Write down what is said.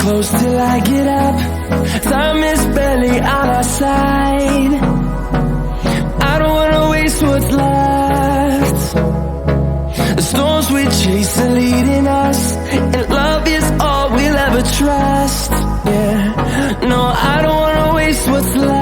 close till I get up. Time is barely on our side. I don't wanna waste what's left. The storms we chase are leading us, and love is all we'll ever trust. Yeah, no, I don't wanna waste what's left.